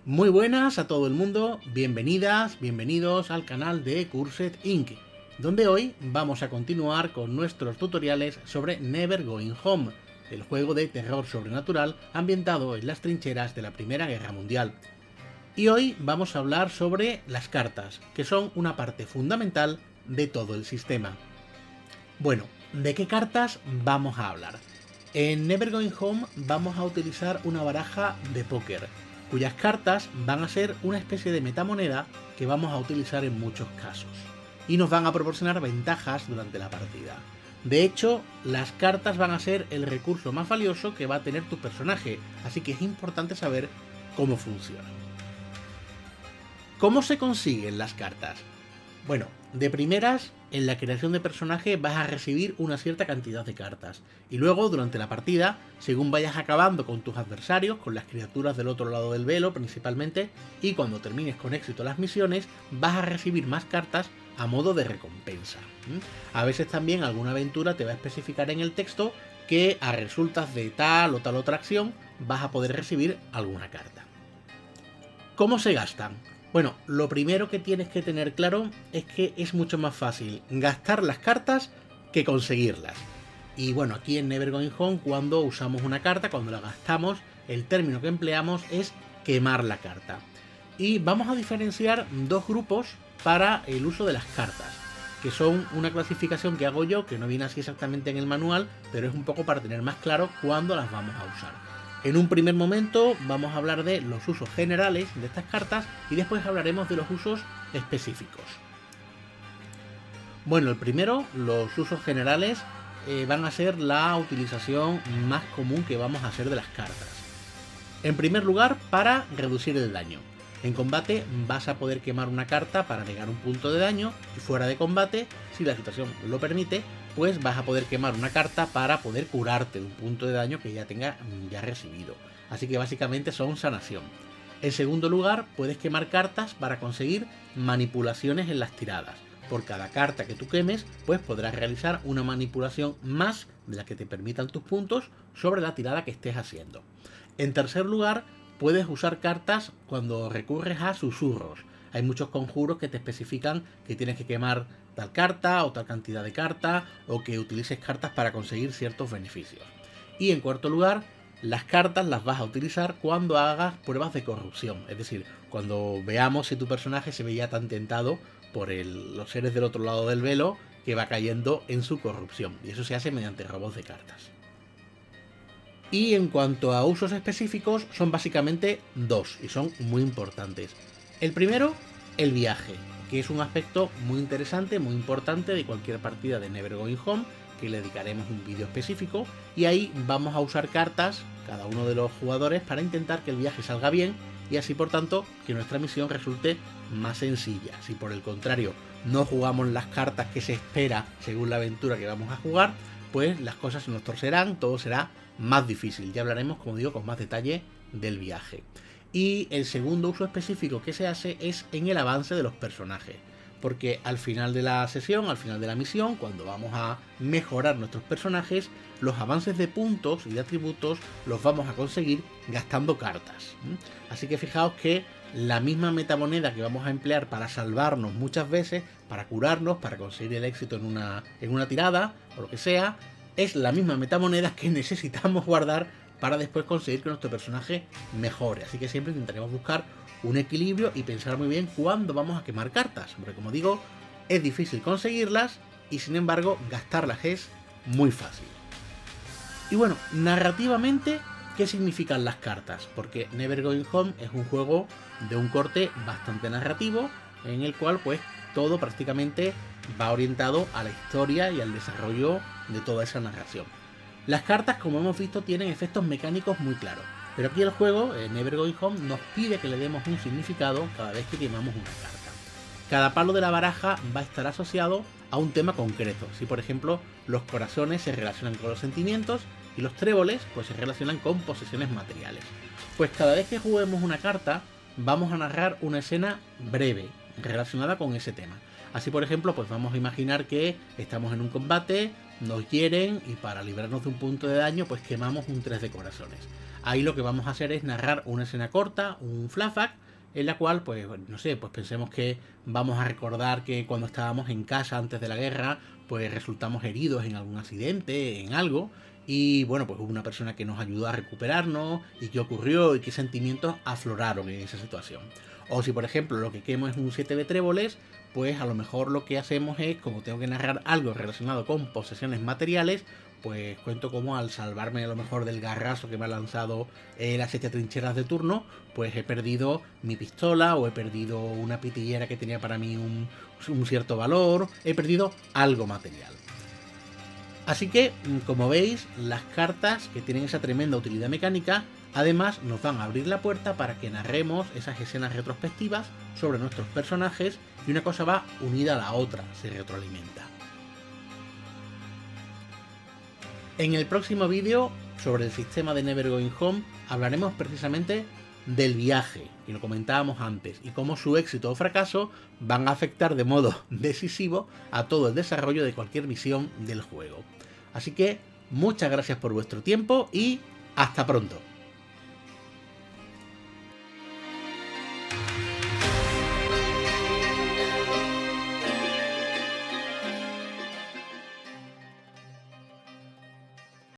Muy buenas a todo el mundo, bienvenidas, bienvenidos al canal de Cursed Inc., donde hoy vamos a continuar con nuestros tutoriales sobre Never Going Home, el juego de terror sobrenatural ambientado en las trincheras de la Primera Guerra Mundial. Y hoy vamos a hablar sobre las cartas, que son una parte fundamental de todo el sistema. Bueno, ¿de qué cartas vamos a hablar? En Never Going Home vamos a utilizar una baraja de póker, cuyas cartas van a ser una especie de metamoneda que vamos a utilizar en muchos casos, y nos van a proporcionar ventajas durante la partida. De hecho, las cartas van a ser el recurso más valioso que va a tener tu personaje, así que es importante saber cómo funcionan. ¿Cómo se consiguen las cartas? Bueno, de primeras, en la creación de personaje vas a recibir una cierta cantidad de cartas, y luego, durante la partida, según vayas acabando con tus adversarios, con las criaturas del otro lado del velo principalmente, y cuando termines con éxito las misiones, vas a recibir más cartas a modo de recompensa. A veces también alguna aventura te va a especificar en el texto que a resultas de tal o tal otra acción vas a poder recibir alguna carta. ¿Cómo se gastan? Bueno, lo primero que tienes que tener claro es que es mucho más fácil gastar las cartas que conseguirlas. Y bueno, aquí en Never Going Home, cuando usamos una carta, cuando la gastamos, el término que empleamos es quemar la carta. Y vamos a diferenciar dos grupos para el uso de las cartas, que son una clasificación que hago yo, que no viene así exactamente en el manual, pero es un poco para tener más claro cuándo las vamos a usar. En un primer momento vamos a hablar de los usos generales de estas cartas y después hablaremos de los usos específicos. Bueno, el primero, los usos generales, van a ser la utilización más común que vamos a hacer de las cartas. En primer lugar, para reducir el daño. En combate vas a poder quemar una carta para negar un punto de daño, y fuera de combate, si la situación lo permite, pues vas a poder quemar una carta para poder curarte de un punto de daño que ya tengas recibido. Así que básicamente son sanación. En segundo lugar, puedes quemar cartas para conseguir manipulaciones en las tiradas. Por cada carta que tú quemes, pues podrás realizar una manipulación más de la que te permitan tus puntos sobre la tirada que estés haciendo. En tercer lugar, puedes usar cartas cuando recurres a susurros. Hay muchos conjuros que te especifican que tienes que quemar tal carta o tal cantidad de cartas, o que utilices cartas para conseguir ciertos beneficios. Y en cuarto lugar, las cartas las vas a utilizar cuando hagas pruebas de corrupción, es decir, cuando veamos si tu personaje se veía tan tentado por los seres del otro lado del velo que va cayendo en su corrupción, y eso se hace mediante robos de cartas. Y en cuanto a usos específicos, son básicamente dos, y son muy importantes. El primero, el viaje, que es un aspecto muy interesante, muy importante de cualquier partida de Never Going Home, que le dedicaremos un vídeo específico, y ahí vamos a usar cartas, cada uno de los jugadores, para intentar que el viaje salga bien, y así por tanto que nuestra misión resulte más sencilla. Si por el contrario no jugamos las cartas que se espera según la aventura que vamos a jugar, pues las cosas se nos torcerán, todo será más difícil. Ya hablaremos, como digo, con más detalle del viaje. Y el segundo uso específico que se hace es en el avance de los personajes, porque al final de la sesión, al final de la misión, cuando vamos a mejorar nuestros personajes, los avances de puntos y de atributos los vamos a conseguir gastando cartas. Así que fijaos que la misma metamoneda que vamos a emplear para salvarnos muchas veces, para curarnos, para conseguir el éxito en una tirada o lo que sea, es la misma metamoneda que necesitamos guardar para después conseguir que nuestro personaje mejore. Así que siempre intentaremos buscar un equilibrio y pensar muy bien cuándo vamos a quemar cartas, porque como digo, es difícil conseguirlas y sin embargo gastarlas es muy fácil. Y bueno, narrativamente, ¿qué significan las cartas? Porque Never Going Home es un juego de un corte bastante narrativo, en el cual pues todo prácticamente va orientado a la historia y al desarrollo de toda esa narración. Las cartas, como hemos visto, tienen efectos mecánicos muy claros, pero aquí el juego, Never Going Home, nos pide que le demos un significado cada vez que quemamos una carta. Cada palo de la baraja va a estar asociado a un tema concreto. Si por ejemplo los corazones se relacionan con los sentimientos y los tréboles pues se relacionan con posesiones materiales. Pues cada vez que juguemos una carta vamos a narrar una escena breve relacionada con ese tema. Así por ejemplo, pues vamos a imaginar que estamos en un combate, nos hieren y para librarnos de un punto de daño pues quemamos un 3 de corazones. Ahí lo que vamos a hacer es narrar una escena corta, un flashback, en la cual, pues, no sé, pues pensemos que vamos a recordar que cuando estábamos en casa antes de la guerra, pues resultamos heridos en algún accidente, en algo, y bueno, pues hubo una persona que nos ayudó a recuperarnos, y qué ocurrió, y qué sentimientos afloraron en esa situación. O si, por ejemplo, lo que quemo es un 7 de tréboles, pues a lo mejor lo que hacemos es, como tengo que narrar algo relacionado con posesiones materiales, pues cuento como al salvarme a lo mejor del garrazo que me ha lanzado las 7 trincheras de turno, pues he perdido mi pistola o he perdido una pitillera que tenía para mí un cierto valor, he perdido algo material. Así que, como veis, las cartas que tienen esa tremenda utilidad mecánica, además nos van a abrir la puerta para que narremos esas escenas retrospectivas sobre nuestros personajes y una cosa va unida a la otra, se retroalimenta. En el próximo vídeo, sobre el sistema de Never Going Home, hablaremos precisamente del viaje, que lo comentábamos antes, y cómo su éxito o fracaso van a afectar de modo decisivo a todo el desarrollo de cualquier misión del juego. Así que, muchas gracias por vuestro tiempo y hasta pronto.